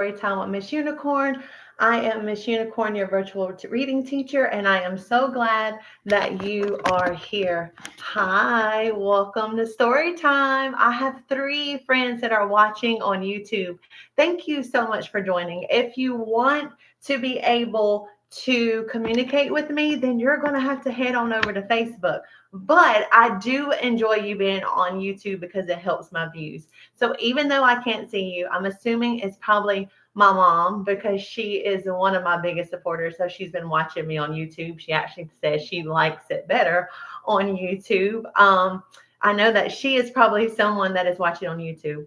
Storytime with Miss Unicorn. I am Miss Unicorn, your virtual reading teacher, and I am so glad that you are here. Hi, welcome to Storytime. I have three friends that are watching on YouTube. Thank you so much for joining. If you want to be able to communicate with me, then you're going to have to head on over to Facebook. But I do enjoy you being on YouTube because it helps my views. So even though I can't see you, I'm assuming it's probably my mom because she is one of my biggest supporters. So she's been watching me on YouTube. She actually says she likes it better on YouTube. I know that she is probably someone that is watching on YouTube.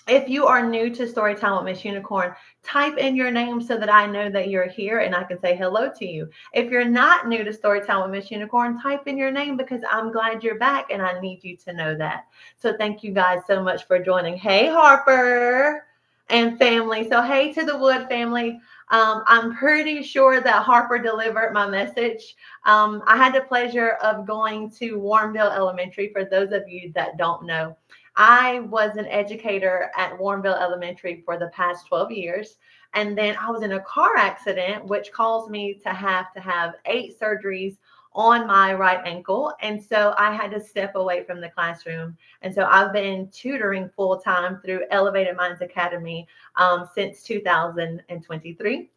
If you are new to Storytime with Miss Unicorn, type in your name so that I know that you're here and I can say hello to you. If you're not new to Storytime with Miss Unicorn, type in your name because I'm glad you're back and I need you to know that. So thank you guys so much for joining. Hey, Harper and family. So hey to the Wood family. I'm pretty sure that Harper delivered my message. I had the pleasure of going to Warrenville Elementary. For those of you that don't know, I was an educator at Warrenville Elementary for the past 12 years. And then I was in a car accident, which caused me to have 8 surgeries on my right ankle. And so I had to step away from the classroom. And so I've been tutoring full time through Elevated Minds Academy since 2023.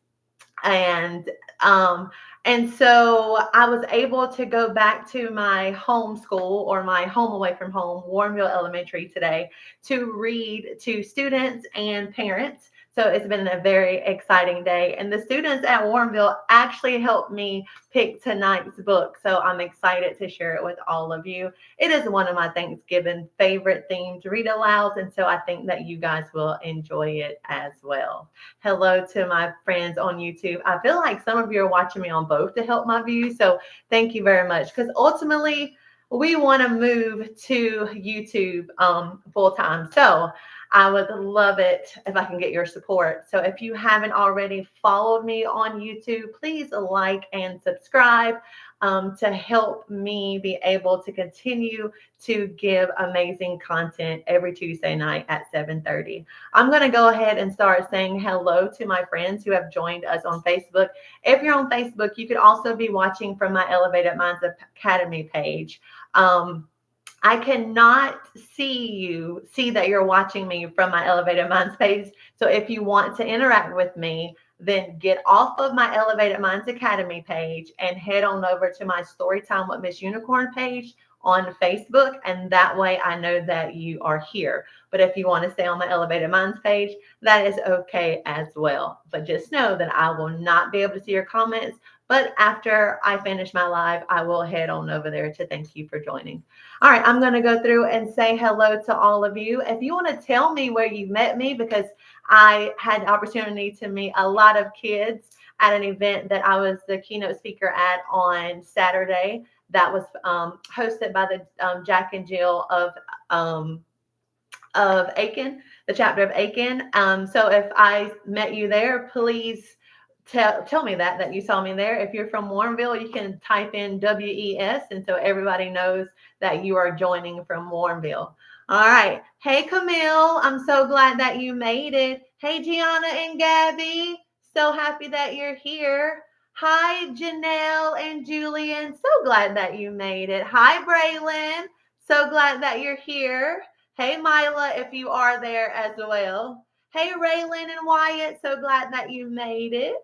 And um, and so I was able to go back to my home school or my home away from home, Warrenville Elementary today, to read to students and parents. So it's been a very exciting day. And the students at Warrenville actually helped me pick tonight's book. So I'm excited to share it with all of you. It is one of my Thanksgiving favorite themes, read alouds. And so I think that you guys will enjoy it as well. Hello to my friends on YouTube. I feel like some of you are watching me on both to help my views. So thank you very much. Because ultimately, we want to move to YouTube full time. So I would love it if I can get your support. So if you haven't already followed me on YouTube, please like and subscribe to help me be able to continue to give amazing content every Tuesday night at 7:30. I'm going to go ahead and start saying hello to my friends who have joined us on Facebook. If you're on Facebook, you could also be watching from my Elevated Minds Academy page. I cannot see that you're watching me from my Elevated Minds page. So if you want to interact with me, then get off of my Elevated Minds Academy page and head on over to my Storytime with Miss Unicorn page on Facebook. And that way I know that you are here. But if you want to stay on my Elevated Minds page, that is okay as well. But just know that I will not be able to see your comments. But after I finish my live, I will head on over there to thank you for joining. All right, I'm going to go through and say hello to all of you. If you want to tell me where you met me, because I had the opportunity to meet a lot of kids at an event that I was the keynote speaker at on Saturday. That was hosted by the Jack and Jill of Aiken, the chapter of Aiken. So if I met you there, please tell me that you saw me there. If you're from Warrenville, you can type in WES, and so everybody knows that you are joining from Warrenville. All right. Hey, Camille, I'm so glad that you made it. Hey, Gianna and Gabby, so happy that you're here. Hi, Janelle and Julian, so glad that you made it. Hi, Braylon, so glad that you're here. Hey, Mila, if you are there as well. Hey, Raylan and Wyatt, so glad that you made it.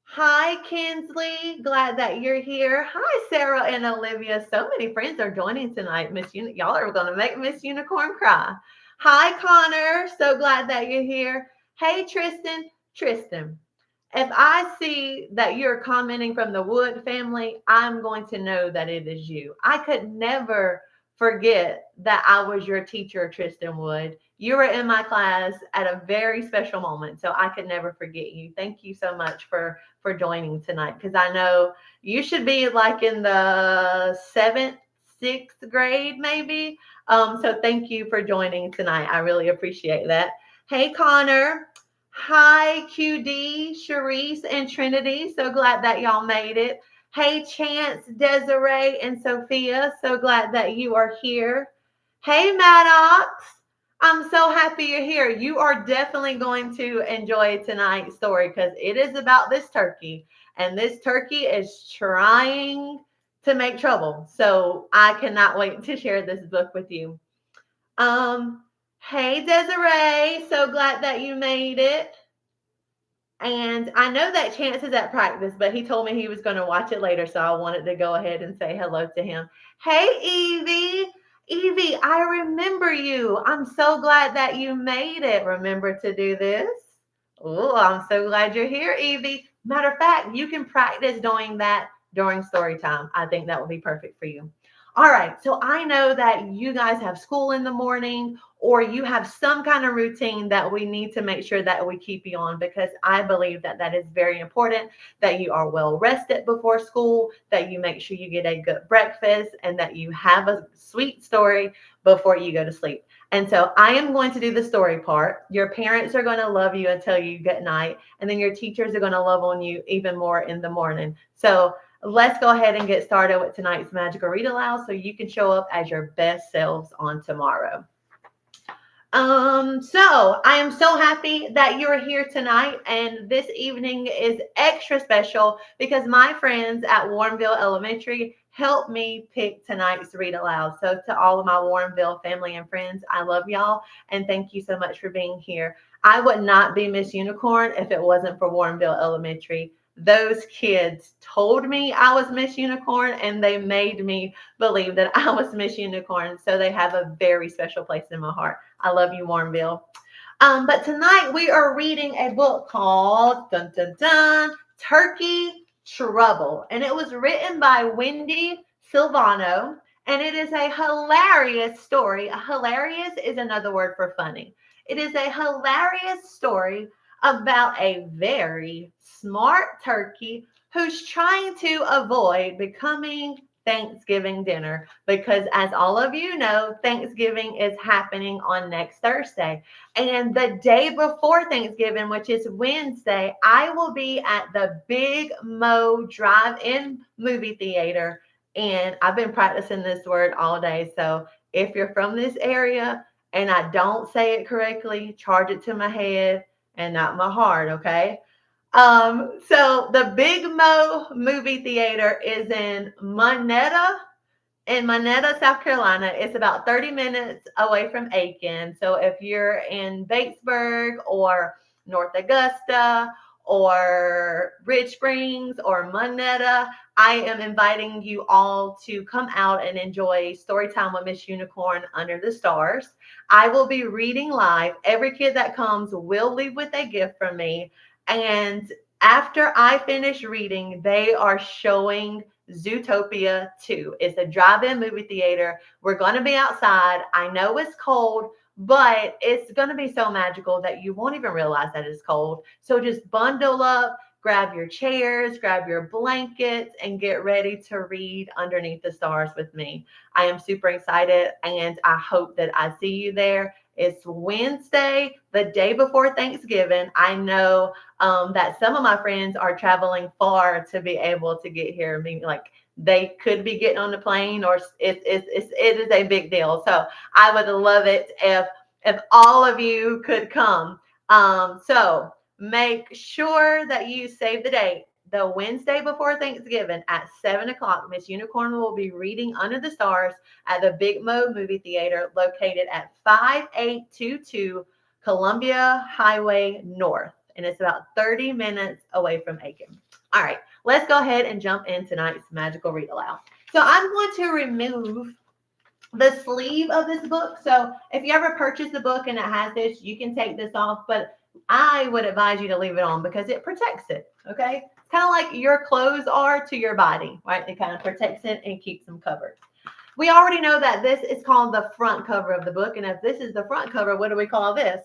Hi, Kinsley. Glad that you're here. Hi, Sarah and Olivia. So many friends are joining tonight. Y'all are going to make Miss Unicorn cry. Hi, Connor. So glad that you're here. Hey, Tristan. Tristan, if I see that you're commenting from the Wood family, I'm going to know that it is you. I could never forget that I was your teacher, Tristan Wood. You were in my class at a very special moment, so I could never forget you. Thank you so much for joining tonight, because I know you should be like in the 7th, 6th grade maybe. So thank you for joining tonight. I really appreciate that. Hey, Connor. Hi, QD, Sharice, and Trinity. So glad that y'all made it. Hey, Chance, Desiree, and Sophia. So glad that you are here. Hey, Maddox. I'm so happy you're here. You are definitely going to enjoy tonight's story because it is about this turkey, and this turkey is trying to make trouble. So I cannot wait to share this book with you. Um, hey Desiree, so glad that you made it. And I know that Chance is at practice, but he told me he was going to watch it later, so I wanted to go ahead and say hello to him. Hey, Evie. Evie, I remember you. I'm so glad that you made it. Remember to do this? Oh, I'm so glad you're here, Evie. Matter of fact, you can practice doing that during story time. I think that would be perfect for you. All right, so I know that you guys have school in the morning or you have some kind of routine that we need to make sure that we keep you on because I believe that that is very important that you are well rested before school, that you make sure you get a good breakfast and that you have a sweet story before you go to sleep. And so I am going to do the story part. Your parents are going to love you and tell you good night, and then your teachers are going to love on you even more in the morning. So let's go ahead and get started with tonight's magical read aloud so you can show up as your best selves on tomorrow. So I am so happy that you're here tonight, and this evening is extra special because my friends at Warrenville Elementary helped me pick tonight's read aloud. So to all of my Warrenville family and friends, I love y'all and thank you so much for being here. I would not be Miss Unicorn if it wasn't for Warrenville Elementary. Those kids told me I was Miss Unicorn and they made me believe that I was Miss Unicorn. So they have a very special place in my heart. I love you, Warrenville. But tonight we are reading a book called Dun Dun Dun Turkey Trouble. And it was written by Wendi Silvano. And it is a hilarious story. Hilarious is another word for funny. It is a hilarious story about a very smart turkey who's trying to avoid becoming Thanksgiving dinner because, as all of you know, Thanksgiving is happening on next Thursday. And the day before Thanksgiving, which is Wednesday, I will be at the Big Mo Drive In movie theater. And I've been practicing this word all day. So if you're from this area and I don't say it correctly, charge it to my head and not my heart, okay? So the Big Mo movie theater is in Monetta, South Carolina. It's about 30 minutes away from Aiken. So if you're in Batesburg or North Augusta or Rich Springs or Monetta, I am inviting you all to come out and enjoy Storytime with Miss Unicorn Under the Stars. I will be reading live. Every kid that comes will leave with a gift from me. And after I finish reading, they are showing Zootopia 2. It's a drive-in movie theater. We're going to be outside. I know it's cold, but it's going to be so magical that you won't even realize that it's cold. So just bundle up, grab your chairs, grab your blankets, and get ready to read Underneath the Stars with me. I am super excited, and I hope that I see you there. It's Wednesday, the day before Thanksgiving. I know that some of my friends are traveling far to be able to get here. I mean, like they could be getting on the plane, or it is a big deal. So I would love it if all of you could come. So make sure that you save the date. The Wednesday before Thanksgiving at 7 o'clock, Miss Unicorn will be reading Under the Stars at the Big Mo Movie Theater located at 5822 Columbia Highway North. And it's about 30 minutes away from Aiken. All right, let's go ahead and jump in tonight's magical read aloud. So I'm going to remove the sleeve of this book. So if you ever purchase the book and it has this, you can take this off, but I would advise you to leave it on because it protects it. Okay. It's kind of like your clothes are to your body, right? It kind of protects it and keeps them covered. We already know that this is called the front cover of the book. And if this is the front cover, what do we call this?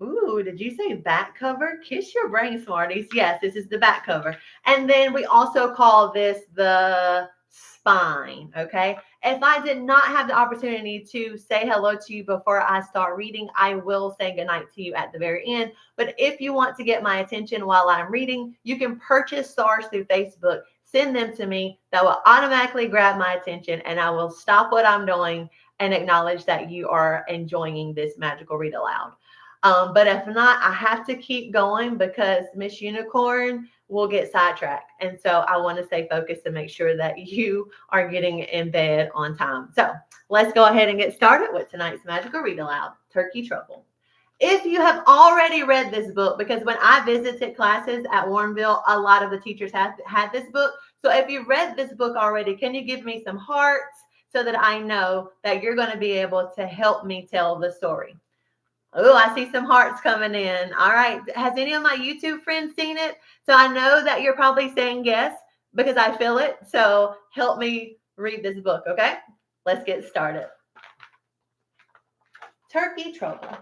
Ooh, did you say back cover? Kiss your brain, smarties. Yes, this is the back cover. And then we also call this the spine, okay? If I did not have the opportunity to say hello to you before I start reading, I will say goodnight to you at the very end. But if you want to get my attention while I'm reading, you can purchase stars through Facebook. Send them to me. That will automatically grab my attention and I will stop what I'm doing and acknowledge that you are enjoying this magical read aloud. But if not, I have to keep going because Miss Unicorn will get sidetracked. And so I want to stay focused and make sure that you are getting in bed on time. So let's go ahead and get started with tonight's magical read aloud, Turkey Trouble. If you have already read this book, because when I visited classes at Warrenville, a lot of the teachers had this book. So if you've read this book already, can you give me some hearts so that I know that you're going to be able to help me tell the story? Oh, I see some hearts coming in. All right. Has any of my YouTube friends seen it? So I know that you're probably saying yes because I feel it. So help me read this book, okay? Let's get started. Turkey Trouble.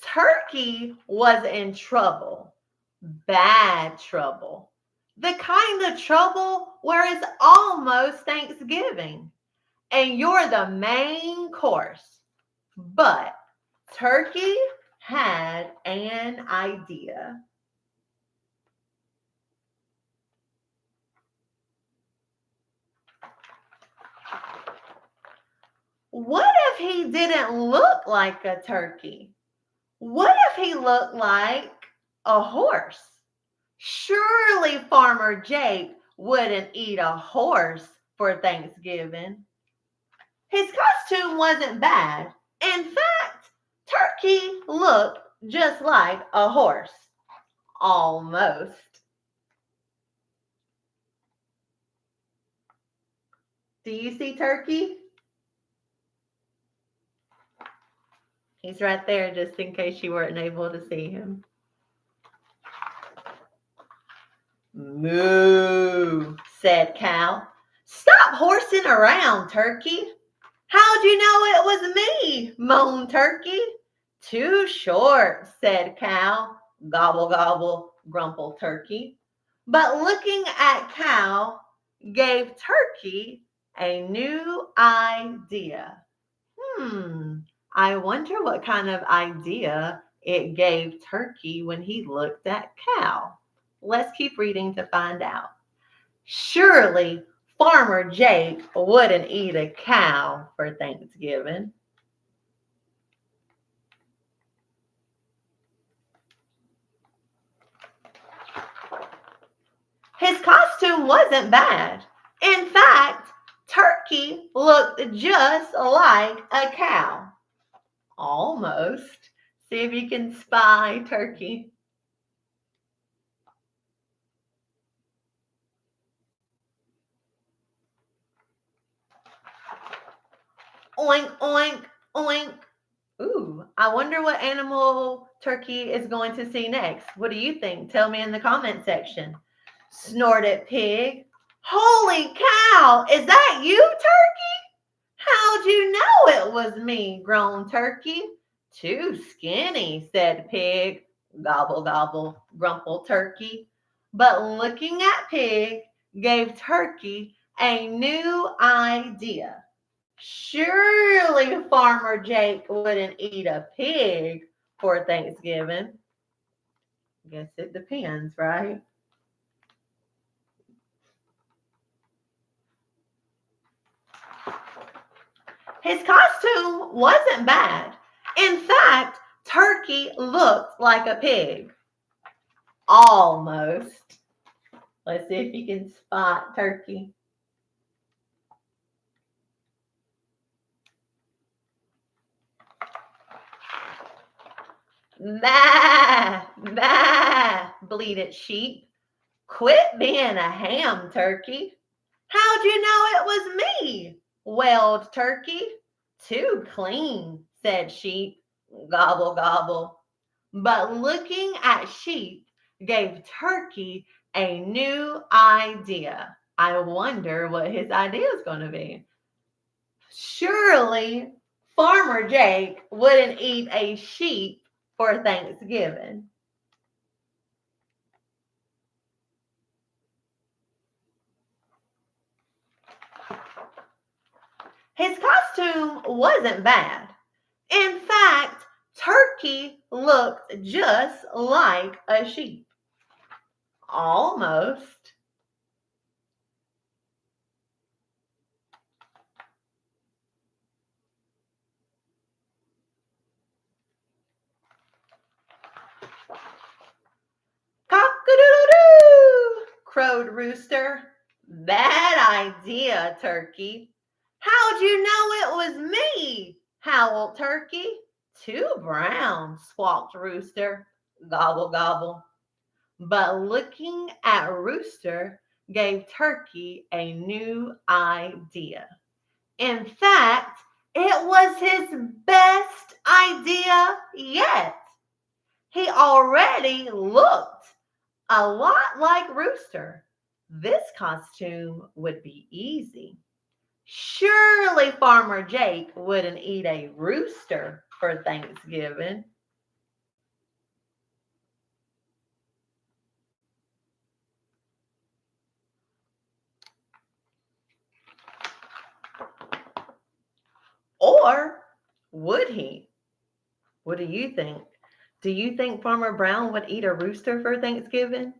Turkey was in trouble, bad trouble, the kind of trouble where it's almost Thanksgiving and you're the main course. But Turkey had an idea. What if he didn't look like a turkey? What if he looked like a horse? Surely Farmer Jake wouldn't eat a horse for Thanksgiving. His costume wasn't bad. In fact, Turkey looked just like a horse. Almost. Do you see Turkey? He's right there just in case you weren't able to see him. Moo, said Cow. Stop horsing around, Turkey. How'd you know it was me? Moaned Turkey. Too short, said Cow. Gobble, gobble, grumbled Turkey. But looking at Cow gave Turkey a new idea. I wonder what kind of idea it gave Turkey when he looked at Cow. Let's keep reading to find out. Surely Farmer Jake wouldn't eat a cow for Thanksgiving. His costume wasn't bad. In fact, Turkey looked just like a cow. Almost. See if you can spy Turkey. Oink, oink, oink. Ooh, I wonder what animal Turkey is going to see next. What do you think? Tell me in the comment section. Snorted Pig. Holy cow, is that you, Turkey? How'd you know it was me? Groaned Turkey. Too skinny, said Pig. Gobble, gobble, grumbled Turkey. But looking at Pig gave Turkey a new idea. Surely Farmer Jake wouldn't eat a pig for Thanksgiving. Guess it depends, right? His costume wasn't bad. In fact, Turkey looked like a pig. Almost. Let's see if you can spot Turkey. Bah, bah, bleated Sheep. Quit being a ham, Turkey. How'd you know it was me? Wailed Turkey. Too clean, said Sheep. Gobble, gobble. But looking at Sheep gave Turkey a new idea. I wonder what his idea is going to be. Surely Farmer Jake wouldn't eat a sheep for Thanksgiving. His costume wasn't bad. In fact, Turkey looked just like a sheep. Almost. crowed Rooster. Bad idea, Turkey. How'd you know it was me? Howled Turkey. Too brown, squawked Rooster. Gobble, gobble. But looking at Rooster gave Turkey a new idea. In fact, it was his best idea yet. He already looked a lot like Rooster. This costume would be easy. Surely Farmer Jake wouldn't eat a rooster for Thanksgiving. Or would he? What do you think? Do you think Farmer Brown would eat a rooster for Thanksgiving?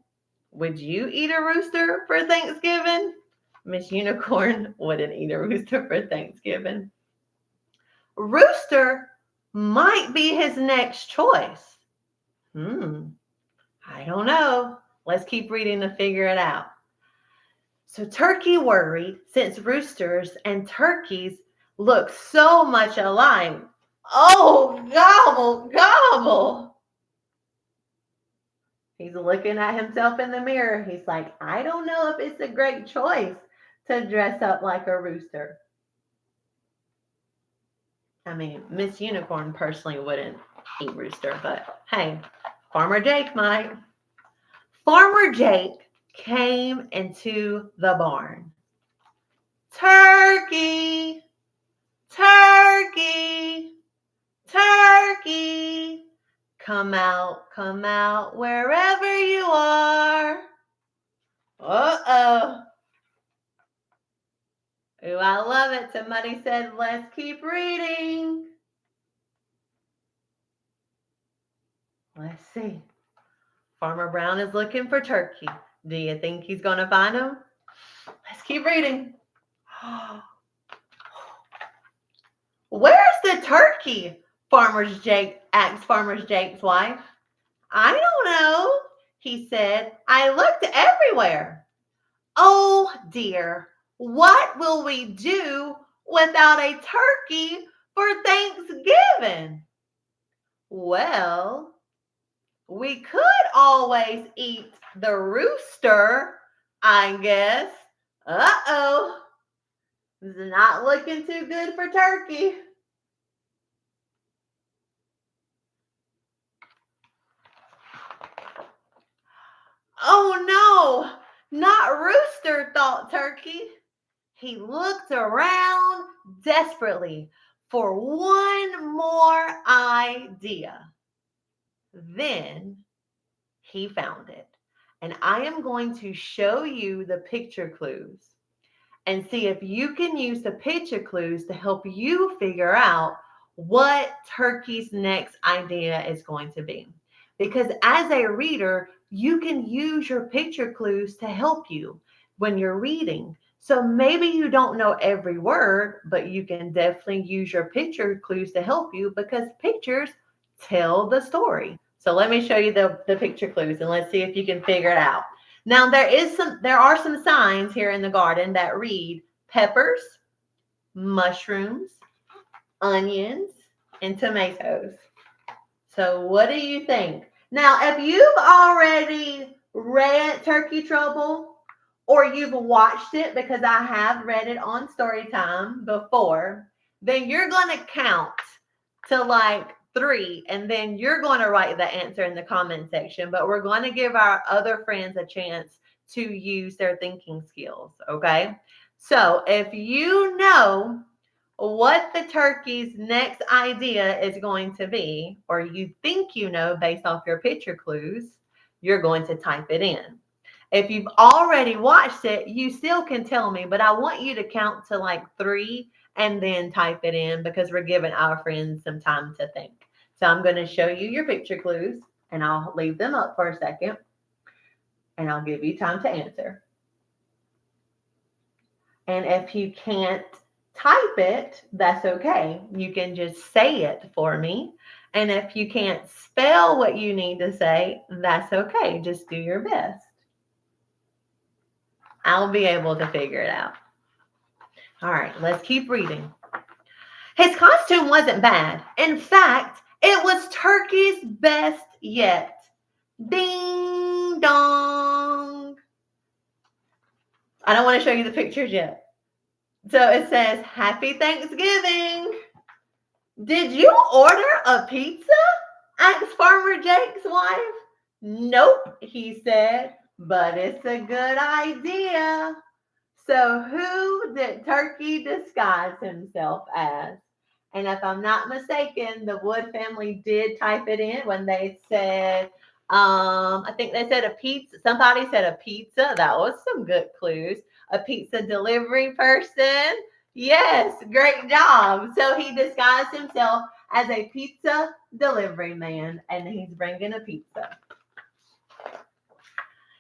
Would you eat a rooster for Thanksgiving? Miss Unicorn wouldn't eat a rooster for Thanksgiving. Rooster might be his next choice. I don't know. Let's keep reading to figure it out. So Turkey worried since roosters and turkeys look so much alike. Oh, gobble, gobble. He's looking at himself in the mirror. He's like, I don't know if it's a great choice to dress up like a rooster. I mean, Miss Unicorn personally wouldn't eat rooster, but hey, Farmer Jake might. Farmer Jake came into the barn. Turkey, turkey, turkey. Come out, wherever you are. Uh-oh. Ooh, I love it. Somebody said, let's keep reading. Let's see. Farmer Brown is looking for Turkey. Do you think he's going to find him? Let's keep reading. Where's the turkey? Asked Farmer Jake's wife. I don't know, he said. I looked everywhere. Oh dear, what will we do without a turkey for Thanksgiving? Well, we could always eat the rooster, I guess. Uh-oh. This is not looking too good for turkey. Oh no, not rooster, thought Turkey. He looked around desperately for one more idea. Then he found it. And I am going to show you the picture clues and see if you can use the picture clues to help you figure out what Turkey's next idea is going to be. Because as a reader, you can use your picture clues to help you when you're reading. So maybe you don't know every word, but you can definitely use your picture clues to help you because pictures tell the story. So let me show you the picture clues and let's see if you can figure it out. Now there are some signs here in the garden that read peppers, mushrooms, onions, and tomatoes. So what do you think? Now, if you've already read Turkey Trouble or you've watched it, because I have read it on Storytime before, then you're going to count to like 3 and then you're going to write the answer in the comment section, but we're going to give our other friends a chance to use their thinking skills, okay? So if you know what the turkey's next idea is going to be, or you think you know based off your picture clues, you're going to type it in. If you've already watched it, you still can tell me, but I want you to count to like 3 and then type it in because we're giving our friends some time to think. So I'm going to show you your picture clues and I'll leave them up for a second and I'll give you time to answer. And if you can't type it, that's okay. You can just say it for me. And if you can't spell what you need to say, that's okay. Just do your best. I'll be able to figure it out. All right, let's keep reading. His costume wasn't bad. In fact, it was Turkey's best yet. Ding dong. I don't want to show you the pictures yet. So it says, Happy Thanksgiving. Did you order a pizza? Asked Farmer Jake's wife. Nope, he said, but it's a good idea. So who did Turkey disguise himself as? And if I'm not mistaken, the Wood family did type it in when they said, I think they said a pizza. Somebody said a pizza. That was some good clues. A pizza delivery person. Yes, great job. So he disguised himself as a pizza delivery man, and he's bringing a pizza.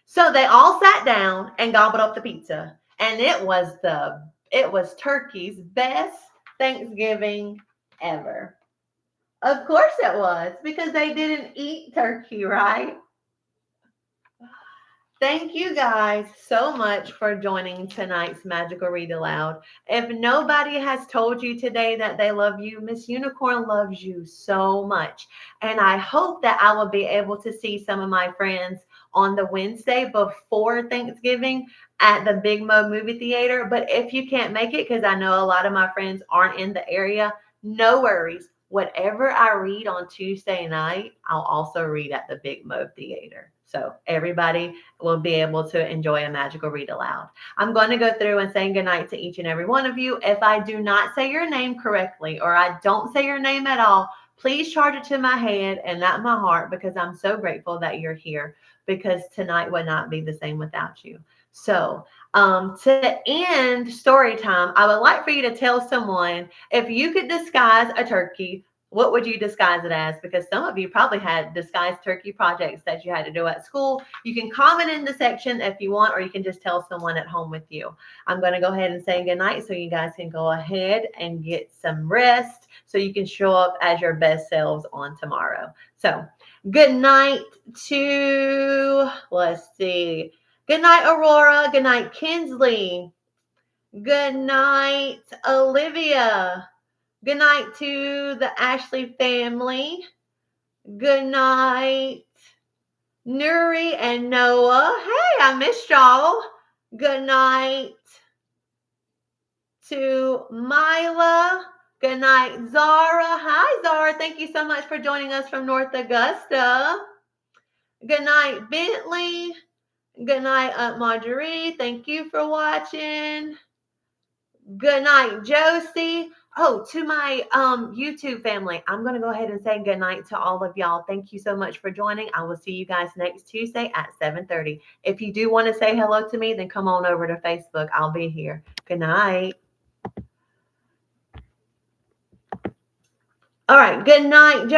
So they all sat down and gobbled up the pizza, and it was Turkey's best Thanksgiving ever. Of course it was, because they didn't eat turkey, right? Thank you guys so much for joining tonight's Magical Read Aloud. If nobody has told you today that they love you, Miss Unicorn loves you so much. And I hope that I will be able to see some of my friends on the Wednesday before Thanksgiving at the Big Mo movie theater. But if you can't make it, because I know a lot of my friends aren't in the area, no worries. Whatever I read on Tuesday night, I'll also read at the Big Mo theater. So everybody will be able to enjoy a magical read aloud. I'm going to go through and say goodnight to each and every one of you. If I do not say your name correctly, or I don't say your name at all, please charge it to my head and not my heart, because I'm so grateful that you're here, because tonight would not be the same without you. So to end story time, I would like for you to tell someone, if you could disguise a turkey, what would you disguise it as? Because some of you probably had disguised turkey projects that you had to do at school. You can comment in the section if you want, or you can just tell someone at home with you. I'm going to go ahead and say goodnight so you guys can go ahead and get some rest so you can show up as your best selves on tomorrow. So good night to, let's see. Good night, Aurora. Good night, Kinsley. Good night, Olivia. Good night to the Ashley family. Good night, Nuri and Noah. Hey, I missed y'all. Good night to Mila. Good night, Zara. Hi, Zara. Thank you so much for joining us from North Augusta. Good night, Bentley. Good night, Aunt Marjorie. Thank you for watching. Good night, Josie. Oh, to my YouTube family, I'm going to go ahead and say good night to all of y'all. Thank you so much for joining. I will see you guys next Tuesday at 7:30. If you do want to say hello to me, then come on over to Facebook. I'll be here. Good night. All right. Good night, Josie.